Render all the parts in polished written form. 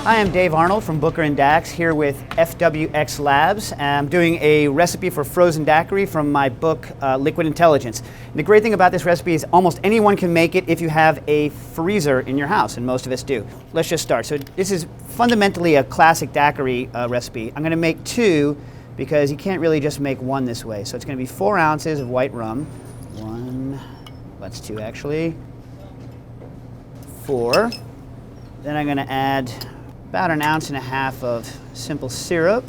Hi, I'm Dave Arnold from Booker & Dax here with FWX Labs. I'm doing a recipe for frozen daiquiri from my book, Liquid Intelligence. And the great thing about this recipe is almost anyone can make it if you have a freezer in your house, and most of us do. Let's just start. So this is fundamentally a classic daiquiri recipe. I'm going to make two because you can't really just make one this way. So it's going to be 4 ounces of white rum. That's 2 actually. 4. Then I'm going to add about 1.5 ounces of simple syrup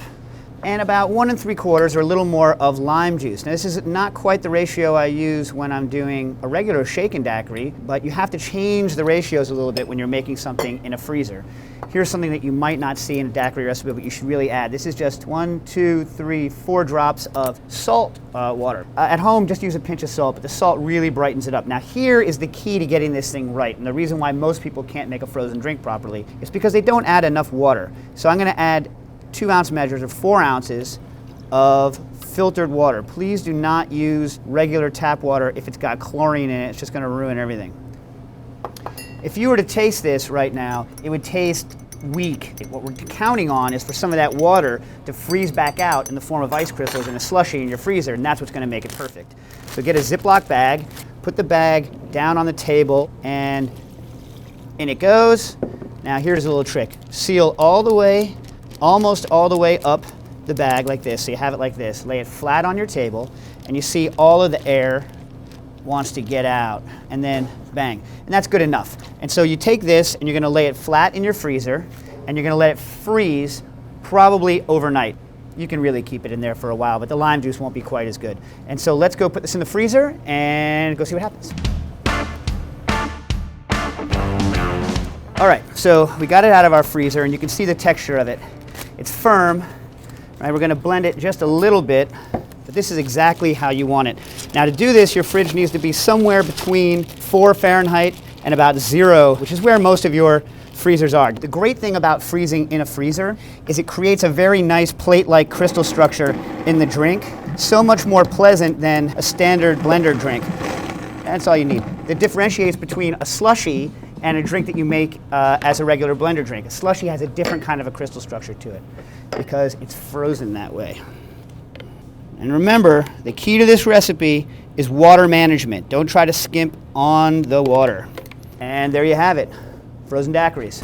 and about 1 3/4 or a little more of lime juice. Now this is not quite the ratio I use when I'm doing a regular shaken daiquiri, but you have to change the ratios a little bit when you're making something in a freezer. Here's something that you might not see in a daiquiri recipe, but you should really add. This is just 1, 2, 3, 4 drops of salt water. At home, just use a pinch of salt, but the salt really brightens it up. Now here is the key to getting this thing right, and the reason why most people can't make a frozen drink properly is because they don't add enough water. So I'm going to add 2-ounce measures or 4 ounces of filtered water. Please do not use regular tap water if it's got chlorine in it. It's just going to ruin everything. If you were to taste this right now, it would taste weak. What we're counting on is for some of that water to freeze back out in the form of ice crystals in a slushie in your freezer, and that's what's going to make it perfect. So get a Ziploc bag, put the bag down on the table, and in it goes. Now here's a little trick. Seal all the way, almost all the way up the bag like this. So you have it like this. Lay it flat on your table, and you see all of the air wants to get out, and then bang. And that's good enough. And so you take this and you're going to lay it flat in your freezer, and you're going to let it freeze probably overnight. You can really keep it in there for a while, but the lime juice won't be quite as good. And so let's go put this in the freezer and go see what happens. All right, so we got it out of our freezer, and you can see the texture of it. It's firm. Right, we're going to blend it just a little bit, but this is exactly how you want it. Now to do this, your fridge needs to be somewhere between 4 Fahrenheit and about 0, which is where most of your freezers are. The great thing about freezing in a freezer is it creates a very nice plate-like crystal structure in the drink, so much more pleasant than a standard blender drink. That's all you need. It differentiates between a slushie and a drink that you make as a regular blender drink. A slushie has a different kind of a crystal structure to it because it's frozen that way. And remember, the key to this recipe is water management. Don't try to skimp on the water. And there you have it, frozen daiquiris.